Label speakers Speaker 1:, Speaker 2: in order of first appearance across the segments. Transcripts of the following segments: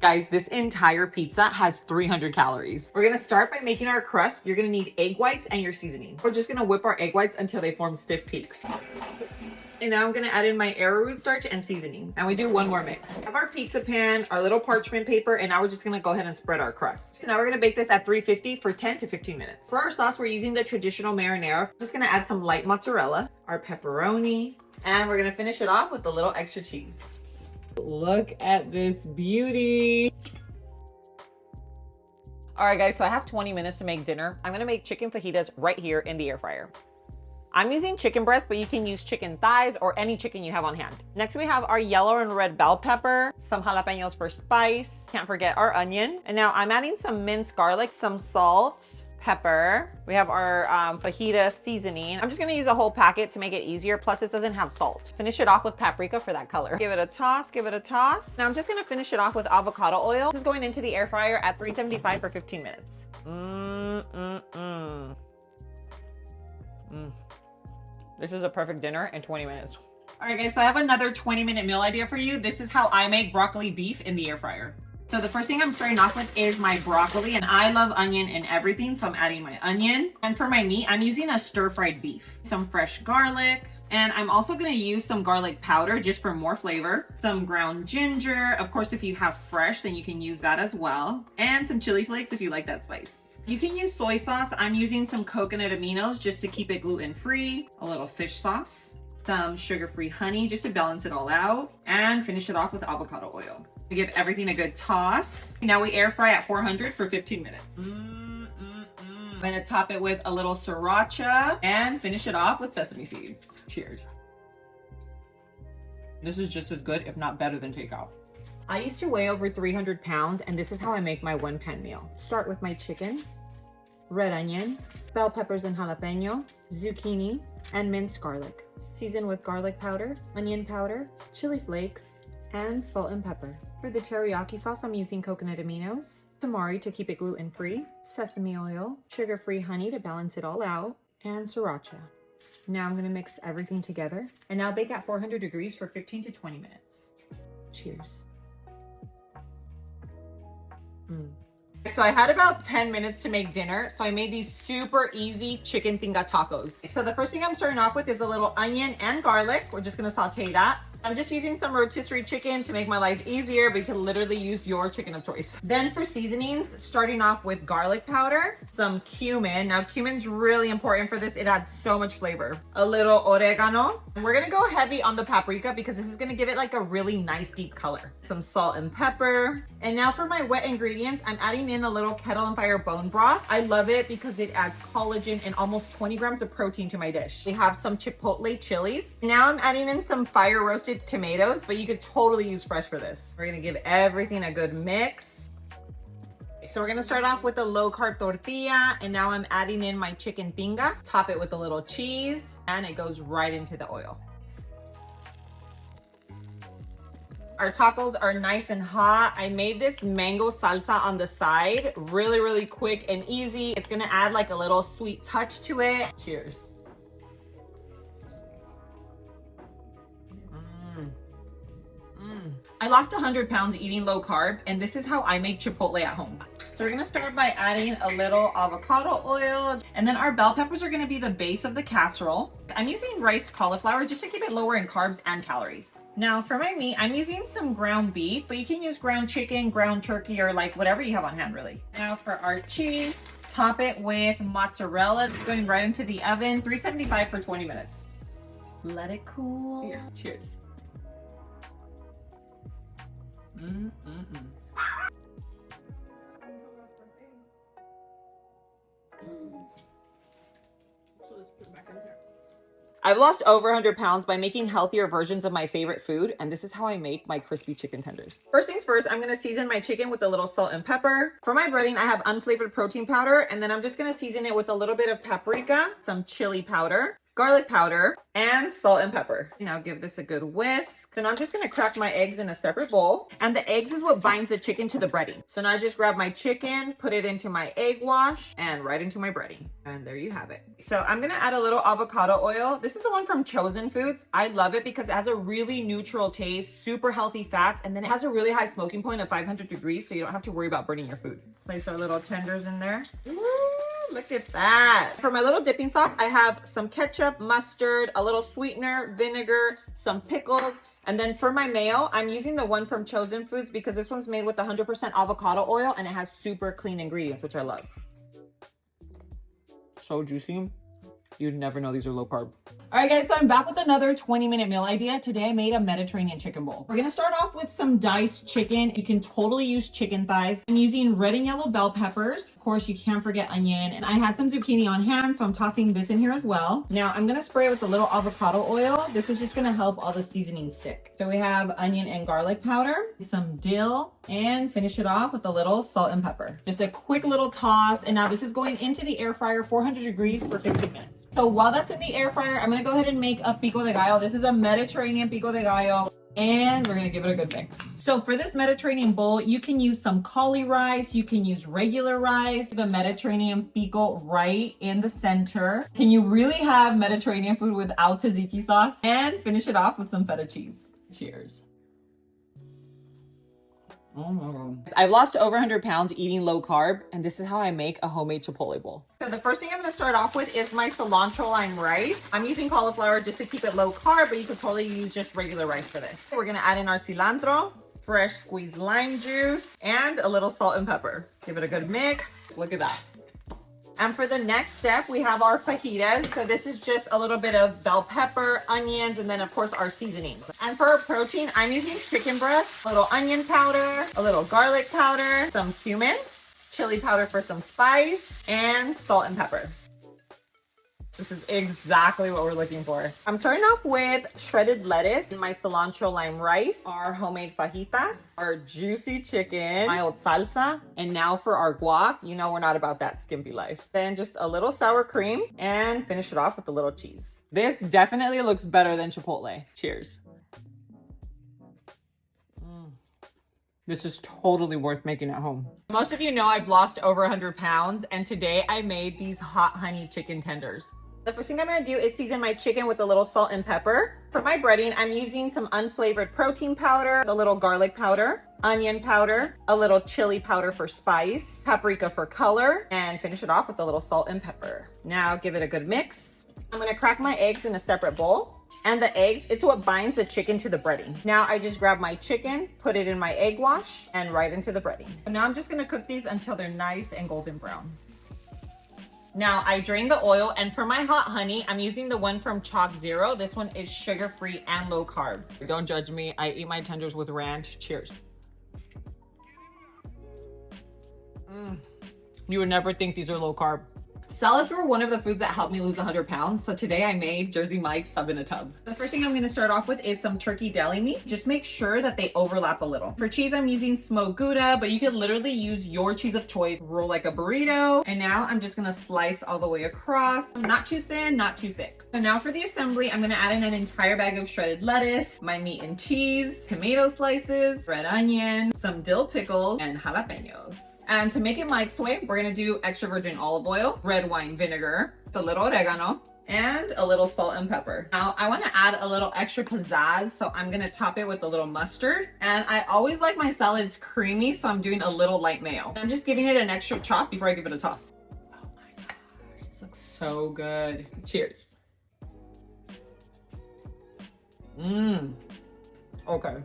Speaker 1: Guys, this entire pizza has 300 calories. We're gonna start by making our crust. You're gonna need egg whites and your seasoning. We're just gonna whip our egg whites until they form stiff peaks. And now I'm gonna add in my arrowroot starch and seasonings. And we do one more mix. We have our pizza pan, our little parchment paper, and now we're just gonna go ahead and spread our crust. So now we're gonna bake this at 350 for 10 to 15 minutes. For our sauce, we're using the traditional marinara. I'm just gonna add some light mozzarella, our pepperoni, and we're gonna finish it off with a little extra cheese. Look at this beauty. All right, guys, so I have 20 minutes to make dinner. I'm gonna make chicken fajitas right here in the air fryer. I'm using chicken breast, but you can use chicken thighs or any chicken you have on hand. Next, we have our yellow and red bell pepper, some jalapenos for spice. Can't forget our onion. And now I'm adding some minced garlic, some salt, pepper. We have our fajita seasoning. I'm just gonna use a whole packet to make it easier. Plus this doesn't have salt. Finish it off with paprika for that color. Give it a toss, give it a toss. Now I'm just gonna finish it off with avocado oil. This is going into the air fryer at 375 for 15 minutes. This is a perfect dinner in 20 minutes. All right, guys, so I have another 20-minute meal idea for you. This is how I make broccoli beef in the air fryer. So the first thing I'm starting off with is my broccoli, and I love onion in everything, so I'm adding my onion. And for my meat, I'm using a stir-fried beef, some fresh garlic, and I'm also gonna use some garlic powder just for more flavor, some ground ginger. Of course, if you have fresh, then you can use that as well, and some chili flakes if you like that spice. You can use soy sauce. I'm using some coconut aminos just to keep it gluten-free, a little fish sauce, some sugar-free honey just to balance it all out, and finish it off with avocado oil. To give everything a good toss. Now we air fry at 400 for 15 minutes. I'm gonna top it with a little sriracha and finish it off with sesame seeds. Cheers. This is just as good, if not better than takeout. I used to weigh over 300 pounds, and this is how I make my one-pan meal. Start with my chicken, red onion, bell peppers and jalapeno, zucchini, and minced garlic. Season with garlic powder, onion powder, chili flakes, and salt and pepper. For the teriyaki sauce, I'm using coconut aminos, tamari to keep it gluten-free, sesame oil, sugar-free honey to balance it all out, and sriracha. Now I'm gonna mix everything together, and now bake at 400 degrees for 15 to 20 minutes. Cheers. So I had about 10 minutes to make dinner, so I made these super easy chicken tinga tacos. So the first thing I'm starting off with is a little onion and garlic. We're just gonna saute that. I'm just using some rotisserie chicken to make my life easier, but you can literally use your chicken of choice. Then for seasonings, starting off with garlic powder, some cumin. Now cumin's really important for this. It adds so much flavor. A little oregano. And we're gonna go heavy on the paprika because this is gonna give it like a really nice deep color. Some salt and pepper. And now for my wet ingredients, I'm adding in a little kettle and fire bone broth. I love it because it adds collagen and almost 20 grams of protein to my dish. We have some chipotle chilies. Now I'm adding in some fire roasted tomatoes, but you could totally use fresh for this. We're gonna give everything a good mix. So we're gonna start off with a low carb tortilla, and now I'm adding in my chicken tinga. Top it with a little cheese, and it goes right into the oil. Our tacos are nice and hot. I made this mango salsa on the side. Really, really quick and easy. It's gonna add like a little sweet touch to it. Cheers. I lost 100 pounds eating low carb, and this is how I make Chipotle at home. So we're gonna start by adding a little avocado oil, and then our bell peppers are gonna be the base of the casserole. I'm using riced cauliflower just to keep it lower in carbs and calories. Now for my meat, I'm using some ground beef, but you can use ground chicken, ground turkey, or like whatever you have on hand really. Now for our cheese, top it with mozzarella. It's going right into the oven, 375 for 20 minutes. Let it cool. Here, cheers. I've lost over 100 pounds by making healthier versions of my favorite food, and this is how I make my crispy chicken tenders. First things first, I'm gonna season my chicken with a little salt and pepper. For my breading, I have unflavored protein powder, and then I'm just gonna season it with a little bit of paprika, some chili powder, garlic powder, and salt and pepper. Now give this a good whisk. And I'm just gonna crack my eggs in a separate bowl. And the eggs is what binds the chicken to the breading. So now I just grab my chicken, put it into my egg wash, and right into my breading. And there you have it. So I'm gonna add a little avocado oil. This is the one from Chosen Foods. I love it because it has a really neutral taste, super healthy fats, and then it has a really high smoking point of 500 degrees, so you don't have to worry about burning your food. Place our little tenders in there. Look at that. For my little dipping sauce, I have some ketchup, mustard, a little sweetener, vinegar, some pickles. And then for my mayo, I'm using the one from Chosen Foods because this one's made with 100% avocado oil and it has super clean ingredients, which I love. So juicy. You'd never know these are low carb. All right, guys, so I'm back with another 20-minute meal idea. Today I made a Mediterranean chicken bowl. We're gonna start off with some diced chicken. You can totally use chicken thighs. I'm using red and yellow bell peppers. Of course, you can't forget onion. And I had some zucchini on hand, so I'm tossing this in here as well. Now I'm gonna spray it with a little avocado oil. This is just gonna help all the seasoning stick. So we have onion and garlic powder, some dill, and finish it off with a little salt and pepper. Just a quick little toss. And now this is going into the air fryer, 400 degrees for 15 minutes. So while that's in the air fryer, I'm gonna go ahead and make a pico de gallo. This is a Mediterranean pico de gallo, and we're gonna give it a good mix. So for this Mediterranean bowl, you can use some cauli rice, you can use regular rice, the Mediterranean pico right in the center. Can you really have Mediterranean food without tzatziki sauce? And finish it off with some feta cheese. Cheers. Oh my God. I've lost over 100 pounds eating low carb, and this is how I make a homemade Chipotle bowl. So the first thing I'm gonna start off with is my cilantro lime rice. I'm using cauliflower just to keep it low carb, but you could totally use just regular rice for this. We're gonna add in our cilantro, fresh squeezed lime juice, and a little salt and pepper. Give it a good mix. Look at that. And for the next step, we have our fajitas. So this is just a little bit of bell pepper, onions, and then of course our seasonings. And for our protein, I'm using chicken breast, a little onion powder, a little garlic powder, some cumin, chili powder for some spice, and salt and pepper. This is exactly what we're looking for. I'm starting off with shredded lettuce, my cilantro lime rice, our homemade fajitas, our juicy chicken, mild salsa, and now for our guac. You know we're not about that skimpy life. Then just a little sour cream and finish it off with a little cheese. This definitely looks better than Chipotle. Cheers. This is totally worth making at home. Most of you know I've lost over 100 pounds, and today I made these hot honey chicken tenders. The first thing I'm gonna do is season my chicken with a little salt and pepper. For my breading, I'm using some unflavored protein powder, a little garlic powder, onion powder, a little chili powder for spice, paprika for color, and finish it off with a little salt and pepper. Now give it a good mix. I'm gonna crack my eggs in a separate bowl. And the eggs, it's what binds the chicken to the breading. Now I just grab my chicken, put it in my egg wash, and right into the breading. And now I'm just gonna cook these until they're nice and golden brown. Now I drain the oil, and for my hot honey, I'm using the one from Chalk Zero. This one is sugar-free and low carb. Don't judge me, I eat my tenders with ranch. Cheers. You would never think these are low carb. Salads were one of the foods that helped me lose 100 pounds. So today I made Jersey Mike's sub in a tub. The first thing I'm gonna start off with is some turkey deli meat. Just make sure that they overlap a little. For cheese, I'm using smoked Gouda, but you could literally use your cheese of choice. Roll like a burrito. And now I'm just gonna slice all the way across. Not too thin, not too thick. So now for the assembly, I'm gonna add in an entire bag of shredded lettuce, my meat and cheese, tomato slices, red onion, some dill pickles, and jalapenos. And to make it Mike's way, we're gonna do extra virgin olive oil, red wine vinegar, a little oregano, and a little salt and pepper. Now I wanna add a little extra pizzazz, so I'm gonna top it with a little mustard. And I always like my salads creamy, so I'm doing a little light mayo. I'm just giving it an extra chop before I give it a toss. Oh my gosh, this looks so good. Cheers. Okay.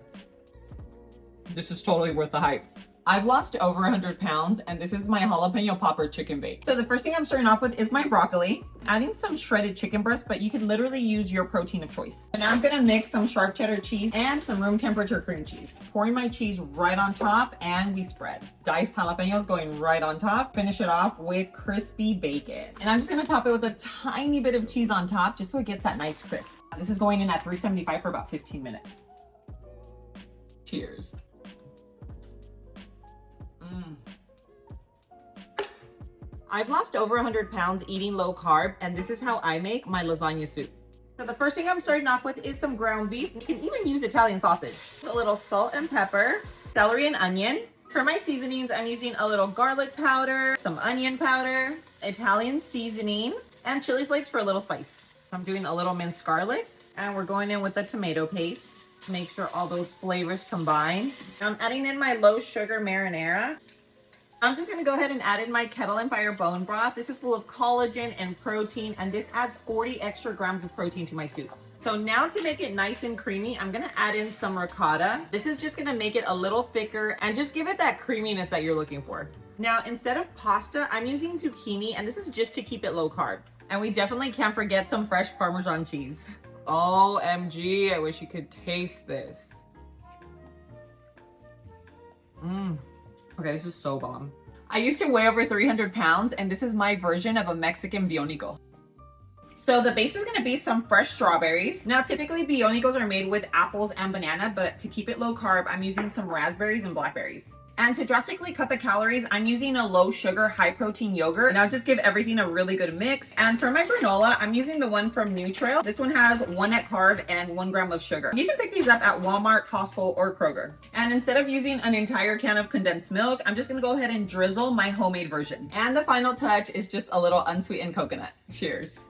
Speaker 1: This is totally worth the hype. I've lost over 100 pounds, and this is my jalapeno popper chicken bake. So the first thing I'm starting off with is my broccoli, adding some shredded chicken breast, but you can literally use your protein of choice. And now I'm gonna mix some sharp cheddar cheese and some room temperature cream cheese. Pouring my cheese right on top, and we spread. Diced jalapenos going right on top. Finish it off with crispy bacon. And I'm just gonna top it with a tiny bit of cheese on top, just so it gets that nice crisp. This is going in at 375 for about 15 minutes. Cheers. I've lost over 100 pounds eating low carb, and this is how I make my lasagna soup. So the first thing I'm starting off with is some ground beef. You can even use Italian sausage. A little salt and pepper, celery and onion. For my seasonings, I'm using a little garlic powder, some onion powder, Italian seasoning, and chili flakes for a little spice. I'm doing a little minced garlic, and we're going in with the tomato paste to make sure all those flavors combine. I'm adding in my low sugar marinara. I'm just gonna go ahead and add in my Kettle and Fire bone broth. This is full of collagen and protein, and this adds 40 extra grams of protein to my soup. So now to make it nice and creamy, I'm gonna add in some ricotta. This is just gonna make it a little thicker and just give it that creaminess that you're looking for. Now, instead of pasta, I'm using zucchini, and this is just to keep it low carb. And we definitely can't forget some fresh Parmesan cheese. OMG, I wish you could taste this. Okay, this is so bomb. I used to weigh over 300 pounds, and this is my version of a Mexican Bionico. So the base is gonna be some fresh strawberries. Now, typically Bionicos are made with apples and banana, but to keep it low carb, I'm using some raspberries and blackberries. And to drastically cut the calories, I'm using a low sugar, high protein yogurt. Now just give everything a really good mix. And for my granola, I'm using the one from Nutrail. This one has 1 net carb and 1 gram of sugar. You can pick these up at Walmart, Costco, or Kroger. And instead of using an entire can of condensed milk, I'm just gonna go ahead and drizzle my homemade version. And the final touch is just a little unsweetened coconut. Cheers.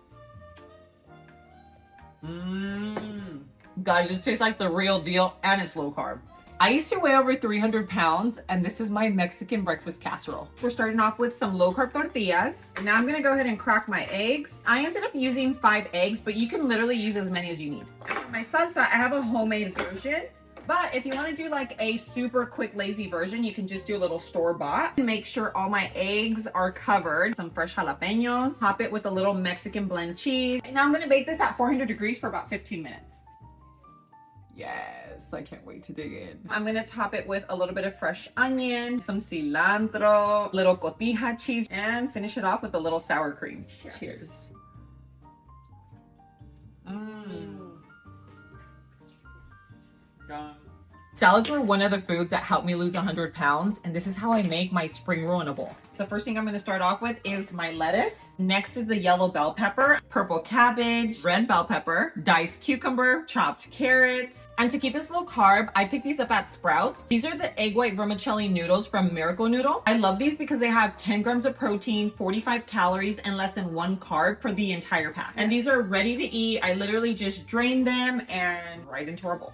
Speaker 1: Guys, this tastes like the real deal, and it's low carb. I used to weigh over 300 pounds, and this is my Mexican breakfast casserole. We're starting off with some low carb tortillas. Now I'm gonna go ahead and crack my eggs. I ended up using 5 eggs, but you can literally use as many as you need. My salsa, I have a homemade version. But if you want to do like a super quick, lazy version, you can just do a little store-bought. Make sure all my eggs are covered. Some fresh jalapenos. Top it with a little Mexican blend cheese. And now I'm going to bake this at 400 degrees for about 15 minutes. Yes, I can't wait to dig in. I'm going to top it with a little bit of fresh onion, some cilantro, little cotija cheese, and finish it off with a little sour cream. Yes. Cheers. Salads were one of the foods that helped me lose 100 pounds, and this is how I make my spring roll in a bowl. The first thing I'm going to start off with is my lettuce. Next is the yellow bell pepper, purple cabbage, red bell pepper, diced cucumber, chopped carrots. And to keep this low carb, I picked these up at Sprouts. These are the egg white vermicelli noodles from Miracle Noodle. I love these because they have 10 grams of protein, 45 calories, and less than 1 carb for the entire pack. And these are ready to eat. I literally just drain them and right into our bowl.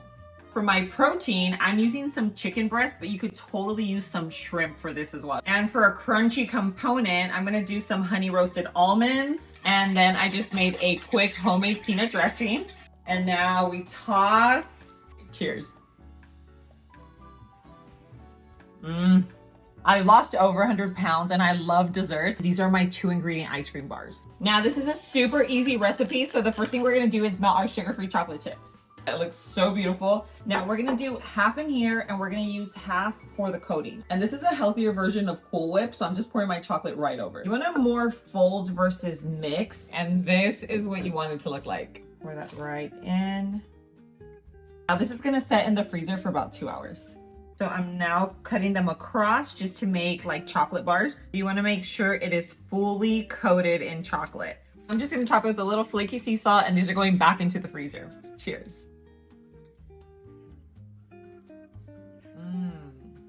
Speaker 1: For my protein, I'm using some chicken breast, but you could totally use some shrimp for this as well. And for a crunchy component, I'm gonna do some honey roasted almonds. And then I just made a quick homemade peanut dressing. And now we toss. Cheers. I lost over 100 pounds and I love desserts. These are my 2-ingredient ice cream bars. Now this is a super easy recipe. So the first thing we're gonna do is melt our sugar-free chocolate chips. It looks so beautiful. Now we're gonna do half in here and we're gonna use half for the coating. And this is a healthier version of Cool Whip, so I'm just pouring my chocolate right over. You wanna more fold versus mix, and this is what you want it to look like. Pour that right in. Now this is gonna set in the freezer for about 2 hours. So I'm now cutting them across just to make like chocolate bars. You wanna make sure it is fully coated in chocolate. I'm just gonna top it with a little flaky sea salt, and these are going back into the freezer. Cheers.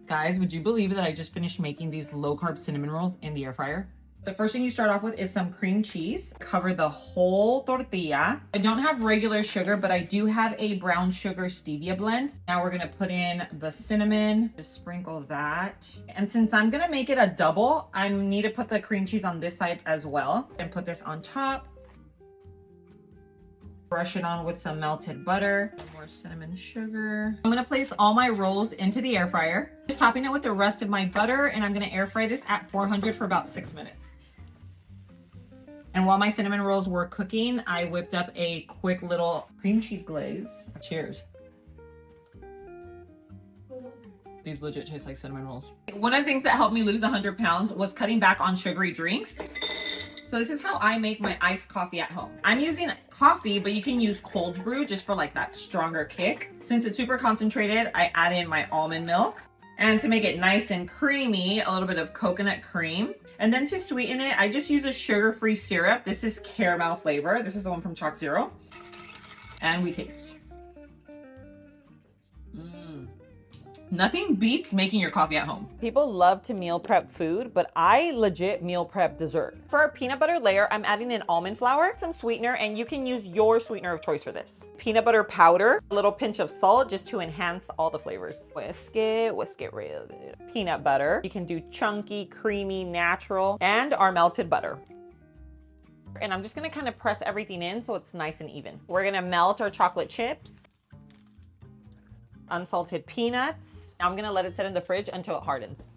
Speaker 1: Guys, would you believe that I just finished making these low carb cinnamon rolls in the air fryer? The first thing you start off with is some cream cheese. Cover the whole tortilla. I don't have regular sugar, but I do have a brown sugar stevia blend. Now we're gonna put in the cinnamon, just sprinkle that. And since I'm gonna make it a double, I need to put the cream cheese on this side as well. And put this on top. Brush it on with some melted butter, more cinnamon sugar. I'm gonna place all my rolls into the air fryer. Just topping it with the rest of my butter, and I'm gonna air fry this at 400 for about 6 minutes. And while my cinnamon rolls were cooking, I whipped up a quick little cream cheese glaze. Cheers. These legit taste like cinnamon rolls. One of the things that helped me lose 100 pounds was cutting back on sugary drinks. So this is how I make my iced coffee at home. I'm using coffee, but you can use cold brew just for like that stronger kick. Since it's super concentrated, I add in my almond milk. And to make it nice and creamy, a little bit of coconut cream. And then to sweeten it, I just use a sugar-free syrup. This is caramel flavor. This is the one from Chalk Zero. And we taste. Nothing beats making your coffee at home. People love to meal prep food, but I legit meal prep dessert. For our peanut butter layer, I'm adding in almond flour, some sweetener, and you can use your sweetener of choice for this. Peanut butter powder, a little pinch of salt just to enhance all the flavors. Whisk it real good. Peanut butter. You can do chunky, creamy, natural, and our melted butter. And I'm just gonna kind of press everything in so it's nice and even. We're gonna melt our chocolate chips. Unsalted peanuts. Now I'm gonna let it sit in the fridge until it hardens.